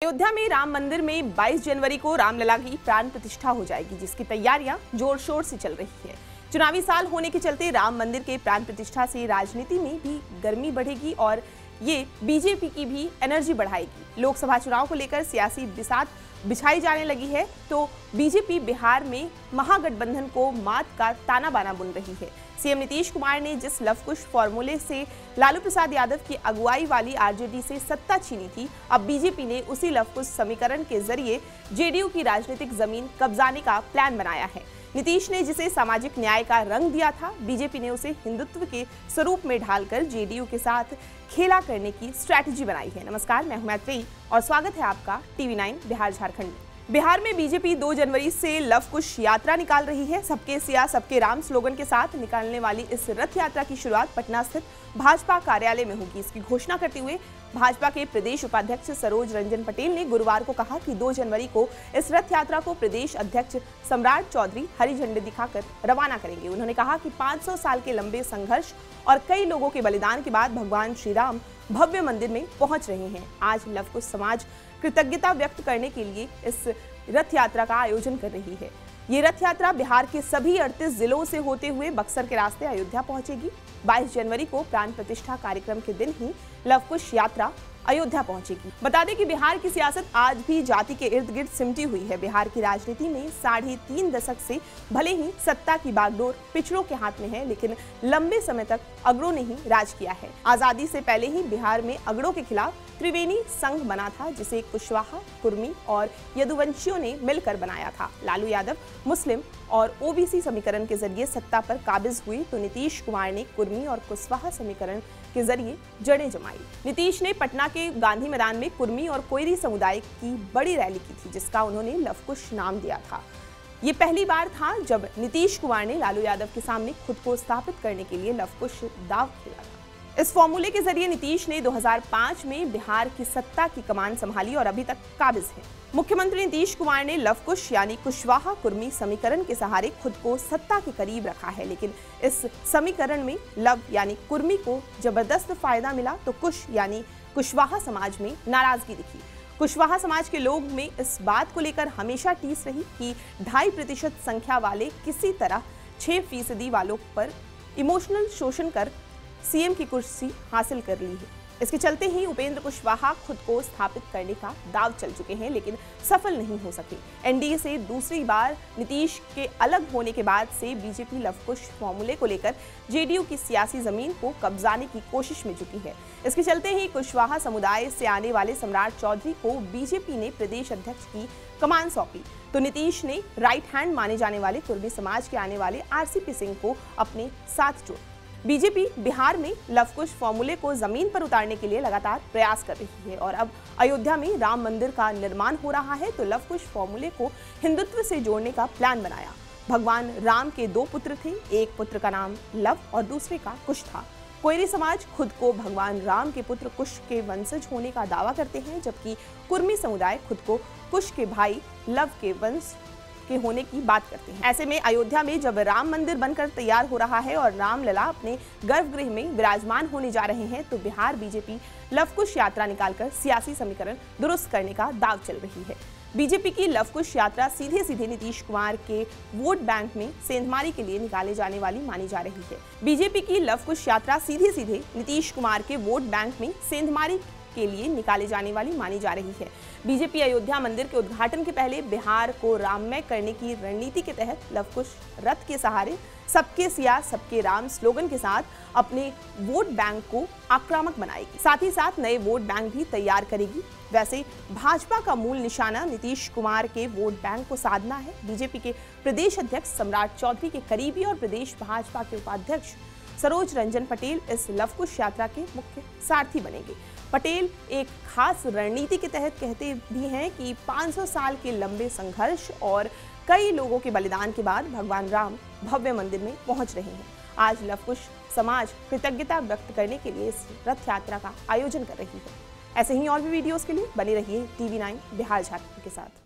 अयोध्या में राम मंदिर में 22 जनवरी को रामलला की प्राण प्रतिष्ठा हो जाएगी, जिसकी तैयारियां जोर शोर से चल रही है। चुनावी साल होने के चलते राम मंदिर के प्राण प्रतिष्ठा से राजनीति में भी गर्मी बढ़ेगी और ये बीजेपी की भी एनर्जी बढ़ाएगी। लोकसभा चुनाव को लेकर सियासी बिसात बिछाई जाने लगी है तो बीजेपी बिहार में महागठबंधन को मात का ताना बाना बुन रही है। सीएम नीतीश कुमार ने जिस लवकुश फॉर्मूले से लालू प्रसाद यादव की अगुवाई वाली आरजेडी से सत्ता छीनी थी, अब बीजेपी ने उसी लवकुश समीकरण के जरिए जेडीयू की राजनीतिक जमीन कब्जाने का प्लान बनाया है। नीतीश ने जिसे सामाजिक न्याय का रंग दिया था, बीजेपी ने उसे हिंदुत्व के स्वरूप में ढालकर जेडीयू के साथ खेला करने की स्ट्रैटेजी बनाई है। नमस्कार, मैं हूं मैत्री और स्वागत है आपका टीवी9 बिहार झारखंड में। बिहार में बीजेपी 2 जनवरी से लवकुश यात्रा निकाल रही है। सबके सिया सबके राम स्लोगन के साथ निकालने वाली इस रथ यात्रा की शुरुआत पटना स्थित भाजपा कार्यालय में होगी। इसकी घोषणा करते हुए भाजपा के प्रदेश उपाध्यक्ष सरोज रंजन पटेल ने गुरुवार को कहा कि 2 जनवरी को इस रथ यात्रा को प्रदेश अध्यक्ष सम्राट चौधरी हरी झंडी दिखाकर रवाना करेंगे। उन्होंने कहा कि 500 साल के लंबे संघर्ष और कई लोगों के बलिदान के बाद भगवान श्री राम भव्य मंदिर में पहुंच रहे हैं। आज लवकुश समाज कृतज्ञता व्यक्त करने के लिए इस रथ यात्रा का आयोजन कर रही है। ये रथ यात्रा बिहार के सभी 38 जिलों से होते हुए बक्सर के रास्ते अयोध्या पहुंचेगी। 22 जनवरी को प्राण प्रतिष्ठा कार्यक्रम के दिन ही लवकुश यात्रा अयोध्या पहुंचेगी। बता दें कि बिहार की सियासत आज भी जाति के इर्द गिर्द सिमटी हुई है। बिहार की राजनीति में 3.5 दशक से भले ही सत्ता की बागडोर पिछड़ों के हाथ में है, लेकिन लंबे समय तक अगड़ों ने ही राज किया है। आजादी से पहले ही बिहार में अगड़ों के खिलाफ त्रिवेणी संघ बना था, जिसे कुशवाहा, कुर्मी और यदुवंशियों ने मिलकर बनाया था। लालू यादव मुस्लिम और ओबीसी समीकरण के जरिए सत्ता पर काबिज हुए तो नीतीश कुमार ने कुर्मी और कुशवाहा समीकरण के जरिए जड़ें जमाई। नीतीश ने पटना के गांधी मैदान में कुर्मी और कोयरी समुदाय की बड़ी रैली की थी, जिसका उन्होंने लवकुश नाम दिया था। ये पहली बार था जब नीतीश कुमार ने लालू यादव के सामने खुद को स्थापित करने के लिए लवकुश दांव खेला था। इस फॉर्मूले के जरिए नीतीश ने 2005 में बिहार की सत्ता की कमान संभाली और अभी तक काबिज है। मुख्यमंत्री नीतीश कुमार ने लवकुश यानी कुशवाहा कुर्मी समीकरण के सहारे खुद को सत्ता के करीब रखा है, लेकिन इस समीकरण में लव यानी कुर्मी को जबरदस्त फायदा मिला तो कुश यानी कुशवाहा समाज में नाराजगी दिखी। कुशवाहा समाज के लोग में इस बात को लेकर हमेशा टीस रही कि 2.5% संख्या वाले किसी तरह 6% वालों पर इमोशनल शोषण कर सीएम की कुर्सी हासिल कर ली है। इसके चलते ही उपेंद्र कुशवाहा खुद को स्थापित करने का दांव चल चुके हैं, लेकिन सफल नहीं हो सके। एनडीए से दूसरी बार नीतीश के अलग होने के बाद से बीजेपी लवकुश फॉर्मूले को लेकर जेडीयू की सियासी जमीन को कब्जाने की कोशिश में जुटी है। इसके चलते ही कुशवाहा समुदाय से आने वाले सम्राट चौधरी को बीजेपी ने प्रदेश अध्यक्ष की कमान सौंपी तो नीतीश ने राइट हैंड माने जाने वाले कुर्मी समाज के आने वाले आरसीपी सिंह को अपने साथ जोड़ा। बीजेपी बिहार में लवकुश फॉर्मूले को जमीन पर उतारने के लिए लगातार प्रयास कर रही है और अब अयोध्या में राम मंदिर का निर्माण हो रहा है तो लवकुश फॉर्मूले को हिंदुत्व से जोड़ने का प्लान बनाया। भगवान राम के 2 पुत्र थे, एक पुत्र का नाम लव और दूसरे का कुश था। कोयरी समाज खुद को भगवान राम के पुत्र कुश के वंशज होने का दावा करते हैं, जबकि कुर्मी समुदाय खुद को कुश के भाई लव के वंश के होने की बात करते हैं। ऐसे में अयोध्या में जब राम मंदिर बनकर तैयार हो रहा है और रामलला अपने गर्भगृह में विराजमान होने जा रहे हैं तो बिहार बीजेपी लवकुश यात्रा निकालकर सियासी समीकरण दुरुस्त करने का दांव चल रही है। बीजेपी की लवकुश यात्रा सीधे सीधे नीतीश कुमार के वोट बैंक में सेंधमारी के लिए निकाले जाने वाली मानी जा रही है। बीजेपी की लवकुश यात्रा सीधे सीधे नीतीश कुमार के वोट बैंक में सेंधमारी के लिए निकाले जाने वाली मानी जा रही है। बीजेपी अयोध्या मंदिर के उद्घाटन के पहले बिहार को राममय करने की रणनीति के तहत लवकुश रथ के सहारे सबके सिया सबके राम स्लोगन के साथ अपने वोट बैंक को आक्रामक बनाएगी, साथ ही साथ नए वोट बैंक भी तैयार करेगी। वैसे भाजपा का मूल निशाना नीतीश कुमार के वोट बैंक को साधना है। बीजेपी के प्रदेश अध्यक्ष सम्राट चौधरी के करीबी और प्रदेश भाजपा के उपाध्यक्ष सरोज रंजन पटेल इस लवकुश यात्रा के मुख्य सारथी बनेंगे। पटेल एक खास रणनीति के तहत कहते भी हैं कि 500 साल के लंबे संघर्ष और कई लोगों के बलिदान के बाद भगवान राम भव्य मंदिर में पहुंच रहे हैं। आज लवकुश समाज कृतज्ञता व्यक्त करने के लिए इस रथ यात्रा का आयोजन कर रही है। ऐसे ही और भी वीडियोस के लिए बने रहिए टीवी9 बिहार झारखंड के साथ।